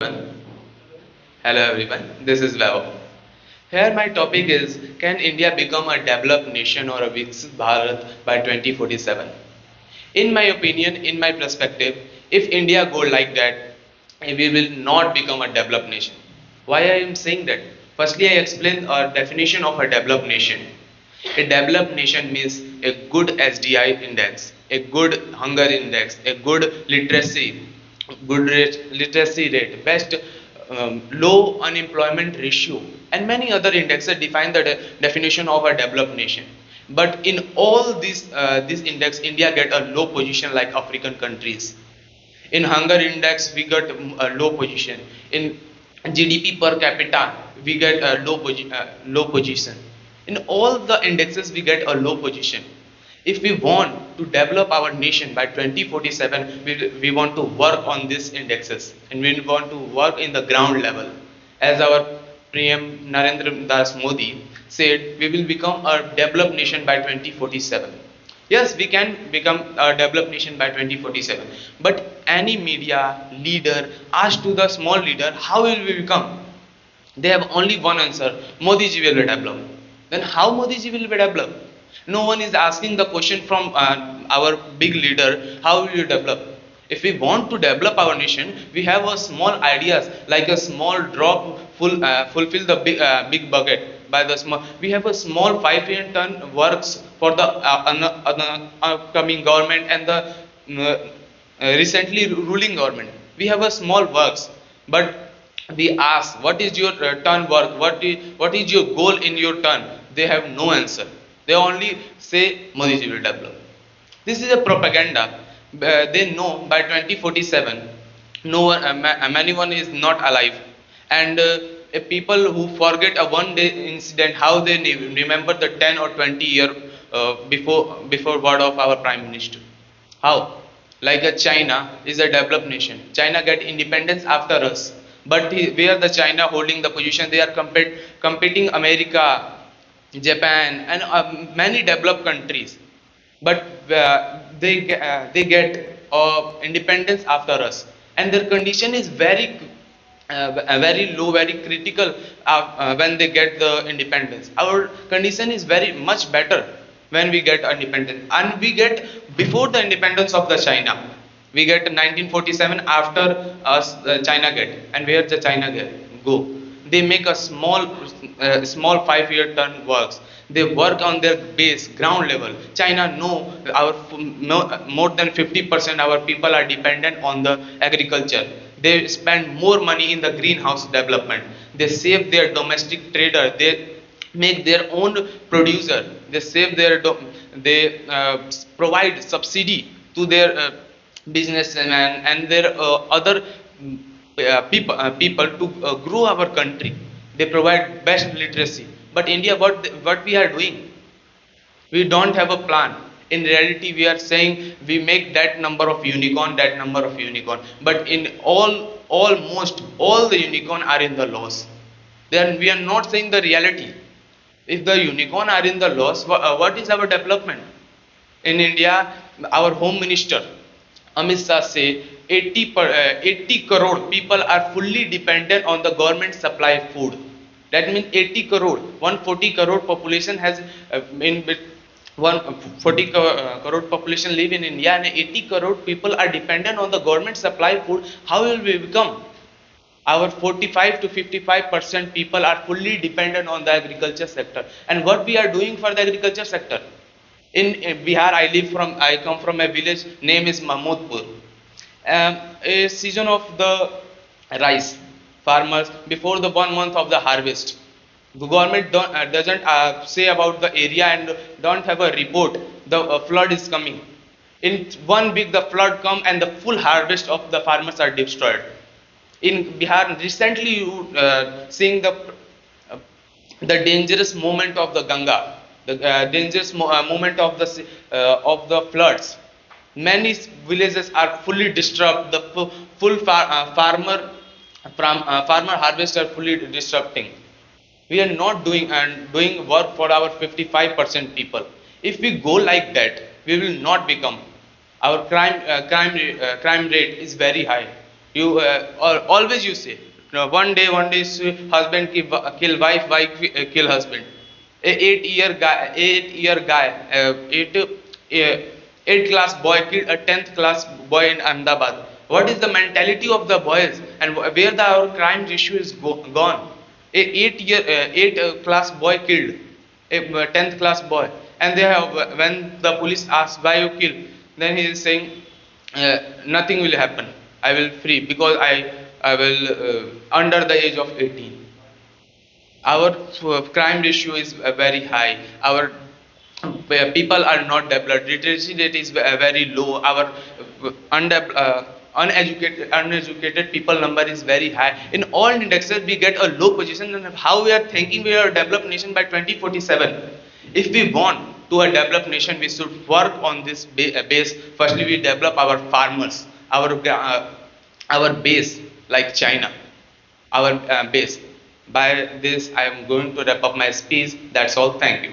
Hello everyone, this is Vaibhav. Here my topic is, can India become a developed nation or a Viksit Bharat by 2047? In my opinion, in my perspective, if India go like that, we will not become a developed nation. Why I am saying that? Firstly, I explain a definition of a developed nation. A developed nation means a good SDI index, a good hunger index, a good literacy rate, best low unemployment ratio, and many other indexes define the definition of a developed nation. But in all these index, India get a low position like African countries. In hunger index, we get a low position. In GDP per capita, we get a low position. In all the indexes, we get a low position. If we want to develop our nation by 2047, we want to work on these indexes and we want to work in the ground level. As our PM Narendra Das Modi said, we will become a developed nation by 2047. Yes, we can become a developed nation by 2047. But any media leader asked to the small leader, how will we become? They have only one answer: Modi ji will be developed. Then how Modi ji will be developed? No one is asking the question from our big leader, how will you develop? If we want to develop our nation, we have a small ideas like a small drop fulfill the big bucket by the small. We have a small 5 million ton works for the upcoming government and the recently ruling government. We have a small works, but we ask, what is your turn work? What is your goal in your turn? They have no answer. They only say Modi ji will develop. This is a propaganda. They know by 2047, no one, many one is not alive, and people who forget a one day incident, how they remember the 10 or 20 year before word of our prime minister. How? Like China is a developed nation. China get independence after us, but where the China holding the position, they are competing America, Japan, and many developed countries. But they get independence after us, and their condition is very low, very critical when they get the independence. Our condition is very much better when we get independence, and we get before the independence of the China. We get 1947 after us China get, and where the China get go? They make a small 5 year turn works. They work on their base ground level. China know our more than 50% our people are dependent on the agriculture. They spend more money in the greenhouse development. They save their domestic trader. They make their own producer. They save their they provide subsidy to their businessmen and their other people to grow our country. They provide best literacy. But India, what we are doing? We don't have a plan. In reality, we are saying we make that number of unicorn, that number of unicorn. But in almost all the unicorn are in the loss. Then we are not saying the reality. If the unicorn are in the loss, what is our development? In India, our home minister Amit Shah say 80 crore people are fully dependent on the government supply food. That means 80 crore, 140 crore population has in 140 crore population live in India, and 80 crore people are dependent on the government supply food. How will we become? Our 45 to 55% people are fully dependent on the agriculture sector. And what we are doing for the agriculture sector? In Bihar, I come from a village name is Mahmudpur. A season of the rice, farmers before the 1 month of the harvest, the government doesn't say about the area and don't have a report. The flood is coming. In 1 week, the flood come and the full harvest of the farmers are destroyed. In Bihar, recently you seeing the dangerous moment of the Ganga, the dangerous moment of the floods. Many villages are fully disturbed. The full farmer harvest are fully disrupting. We are not doing work for our 55% people. If we go like that, we will not become. Our crime rate is very high. You always you say, one day husband kill wife, kill husband. A 8 year guy, eight class boy killed a 10th class boy in Ahmedabad. What is the mentality of the boys, and where the our crime ratio is gone? A 8 class boy killed a 10th class boy, and they have, when the police ask why you kill, then he is saying, nothing will happen. I will free because I will under the age of 18. Our crime ratio is very high. Our people are not developed. Literacy rate is very low. Our uneducated people number is very high. In all indexes, we get a low position. And how we are thinking we are a developed nation by 2047? If we want to a developed nation, we should work on this base. Firstly, we develop our farmers, our base like China, our base. By this, I am going to wrap up my speech. That's all. Thank you.